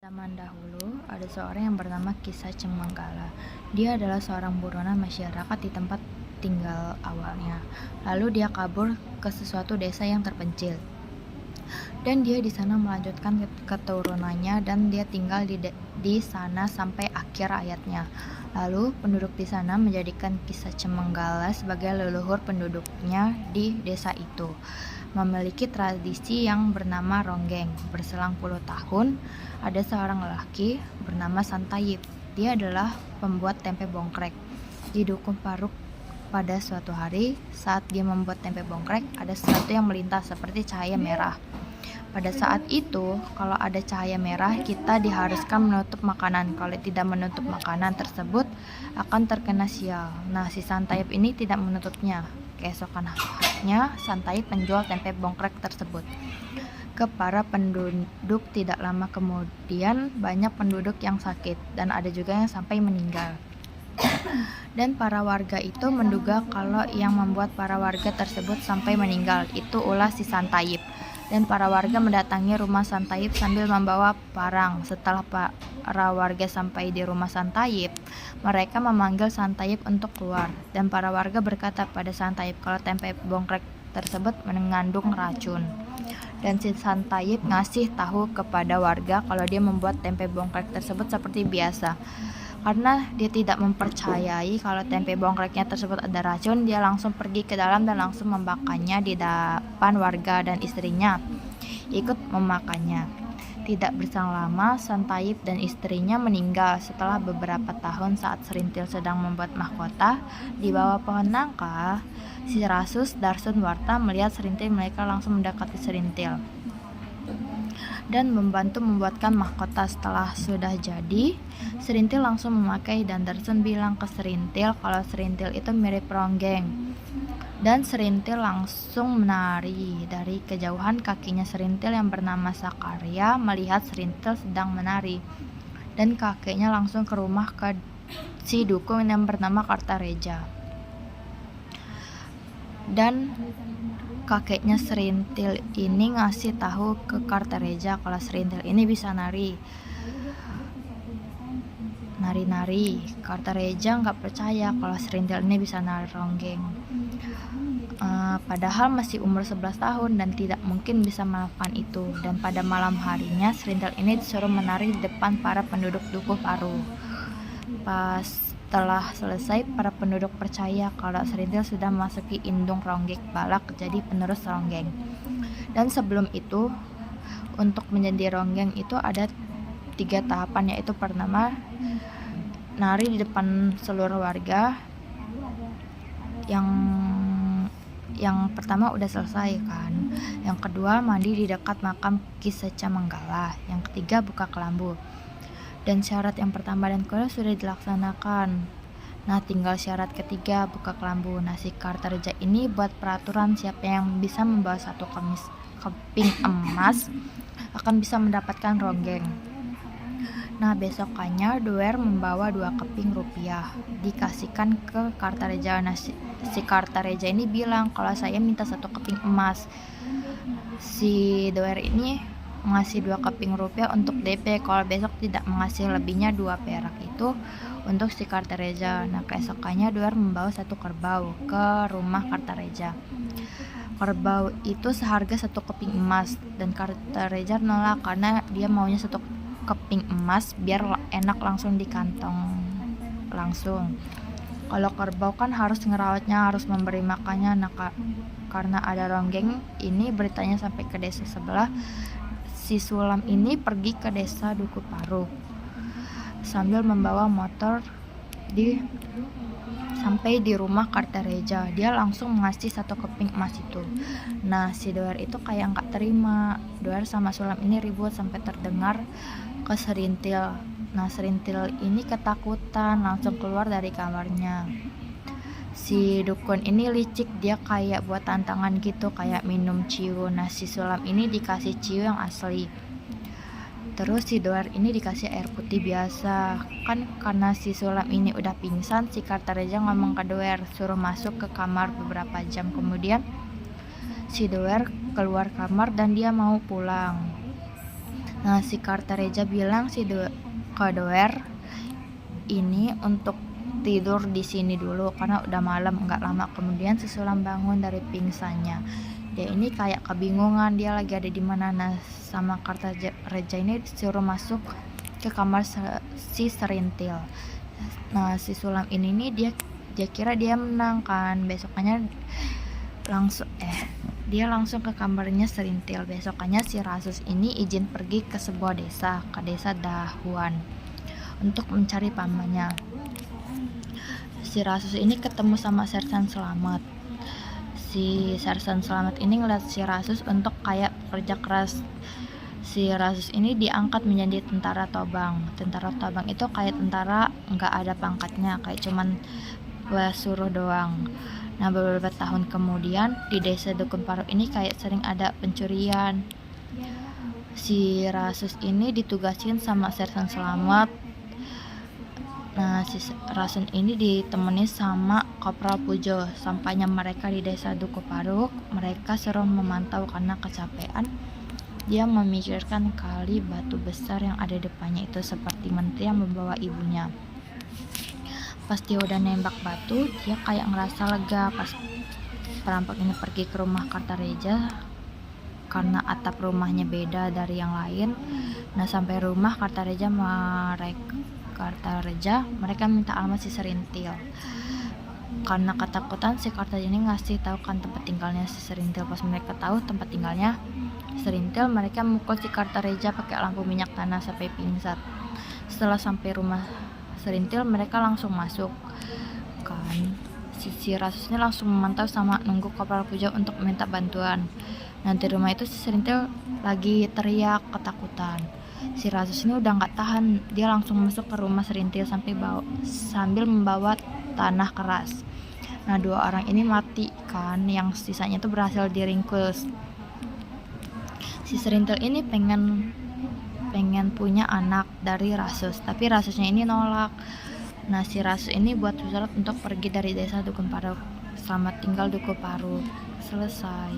Zaman dahulu, ada seorang yang bernama Kisah Cemangkala. Dia adalah seorang buronan masyarakat di tempat tinggal awalnya. Lalu dia kabur ke sesuatu desa yang terpencil. Dan dia di sana melanjutkan keturunannya dan dia tinggal di sana sampai akhir hayatnya. Lalu penduduk di sana menjadikan Kisah Cemenggala sebagai leluhur penduduknya di desa itu. Memiliki tradisi yang bernama ronggeng. Berselang puluh tahun, ada seorang lelaki bernama Santayip. Dia adalah pembuat tempe bongkrek. Di Dukuh Paruk pada suatu hari, saat dia membuat tempe bongkrek, ada sesuatu yang melintas seperti cahaya merah. Pada saat itu, kalau ada cahaya merah, kita diharuskan menutup makanan. Kalau tidak menutup makanan tersebut, akan terkena sial. Nah, si Santayip ini tidak menutupnya. Keesokan harinya, Santayip menjual tempe bongkrek tersebut ke para penduduk. Tidak lama kemudian, banyak penduduk yang sakit dan ada juga yang sampai meninggal. Dan para warga itu menduga kalau yang membuat para warga tersebut sampai meninggal itu ulah si Santayip. Dan para warga mendatangi rumah Santayip sambil membawa parang. Setelah para warga sampai di rumah Santayip, mereka memanggil Santayip untuk keluar. Dan para warga berkata pada Santayip kalau tempe bongkrek tersebut mengandung racun. Dan si Santayip ngasih tahu kepada warga kalau dia membuat tempe bongkrek tersebut seperti biasa. Karena dia tidak mempercayai kalau tempe bongkreknya tersebut ada racun, dia langsung pergi ke dalam dan langsung membakarnya di depan warga dan istrinya ikut memakannya. Tidak berselang lama, Santayip dan istrinya meninggal setelah beberapa tahun saat Serintil sedang membuat mahkota di bawah pohon nangka. Si Rasus Darsun Warta melihat Serintil, mereka langsung mendekati Serintil dan membantu membuatkan mahkota. Setelah sudah jadi, Serintil langsung memakai dan Darsun bilang ke Serintil kalau Serintil itu mirip ronggeng. Dan Serintil langsung menari. Dari kejauhan kakinya Serintil yang bernama Sakarya melihat Serintil sedang menari. Dan kakeknya langsung ke rumah ke si dukun yang bernama Kartareja. Dan kakeknya Serintil ini ngasih tahu ke Kartareja kalau Serintil ini bisa nari. Kartareja nggak percaya kalau Serintil ini bisa nari ronggeng. Padahal masih umur 11 tahun dan tidak mungkin bisa melakukan itu. Dan pada malam harinya Serintil ini disuruh menari di depan para penduduk Dukuh Paruk. Setelah selesai, para penduduk percaya kalau Serintil sudah memasuki indung ronggeng balak jadi penerus ronggeng. Dan sebelum itu, untuk menjadi ronggeng itu ada 3 tahapan, yaitu pertama nari di depan seluruh warga. Yang pertama udah selesai kan. Yang kedua mandi di dekat makam Kisah Cemenggala. Yang ketiga buka kelambu. Dan syarat yang pertama dan kedua sudah dilaksanakan. Nah, tinggal syarat ketiga, buka kelambu. Nah, si Kartareja ini buat peraturan siapa yang bisa membawa 1 keping emas akan bisa mendapatkan ronggeng. Nah, besokannya Doer membawa 2 keping rupiah dikasihkan ke Kartareja. Nah, si Kartareja ini bilang kalau saya minta 1 keping emas. Si Doer ini mengasih 2 keping rupiah untuk DP, kalau besok tidak mengasih lebihnya 2 perak itu untuk si Kartareja. Nah, keesokannya Doer membawa 1 kerbau ke rumah Kartareja. Kerbau itu seharga 1 keping emas dan Kartareja nolak karena dia maunya 1 keping emas biar enak langsung di kantong langsung. Kalau kerbau kan harus ngerawatnya, harus memberi makannya. Nah, karena ada ronggeng ini beritanya sampai ke desa sebelah. Si Sulam ini pergi ke desa Dukuh Paruk sambil membawa motor. Sampai di rumah Kartareja, dia langsung mengasih 1 keping emas itu. Nah, si Doer itu kayak nggak terima. Doer sama Sulam ini ribut sampai terdengar ke Serintil. Nah, Serintil ini ketakutan, langsung keluar dari kamarnya. Si dukun ini licik, dia kayak buat tantangan gitu, kayak minum ciu. Nah, si Sulam ini dikasih ciu yang asli. Terus si Doer ini dikasih air putih biasa. Kan karena si Sulam ini udah pingsan, si Kartareja ngomong ke Doer suruh masuk ke kamar. Beberapa jam kemudian si Doer keluar kamar dan dia mau pulang. Nah, si Kartareja bilang ke Doer ini untuk tidur di sini dulu karena udah malam. Nggak lama kemudian si Sulam bangun dari pingsannya. Dia ini kayak kebingungan dia lagi ada di mana. Nah, sama Kartareja ini disuruh masuk ke kamar si Serintil. Nah, si Sulam ini nih dia kira dia menang kan. Besokannya dia langsung ke kamarnya Serintil. Besokannya si Rasus ini izin pergi ke sebuah desa, ke desa Dahuan, untuk mencari pamannya. Si Rasus ini ketemu sama Sersan Slamet. Si Sersan Slamet ini ngeliat si Rasus untuk kayak kerja keras. Si Rasus ini diangkat menjadi tentara Tobang. Tentara Tobang itu kayak tentara nggak ada pangkatnya, kayak cuman suruh doang. Nah, beberapa tahun kemudian di desa Dukun Paru ini kayak sering ada pencurian. Si Rasus ini ditugasin sama Sersan Slamet. Nah, si Rasun ini ditemani sama Kopral Pujo. Sampainya mereka di desa Duku Paruk, mereka suruh memantau karena kecapean. Dia memikirkan kali batu besar yang ada depannya itu seperti menteri yang membawa ibunya. Pas dia udah nembak batu, dia kayak ngerasa lega pas perampok ini pergi ke rumah Kartareja karena atap rumahnya beda dari yang lain. Nah, sampai rumah Kartareja mereka minta alamat si Serintil. Karena ketakutan si Kartareja ini ngasih tahu kan tempat tinggalnya si Serintil. Pas mereka tahu tempat tinggalnya Serintil, mereka mukul si Kartareja pakai lampu minyak tanah sampai pingsan. Setelah sampai rumah Serintil, mereka langsung masuk kan. Si Rasus ini langsung memantau sama nunggu Kopral Pujo untuk meminta bantuan. Nanti rumah itu si Serintil lagi teriak ketakutan. Si Rasus ini udah nggak tahan, dia langsung masuk ke rumah Serintil sambil membawa tanah keras. Nah, 2 orang ini mati kan, yang sisanya itu berhasil diringkus. Si Serintil ini pengen punya anak dari Rasus, tapi Rasusnya ini nolak. Nah, si Rasus ini buat surat untuk pergi dari desa Dukun Paru. Selamat tinggal Duku Paru. Selesai.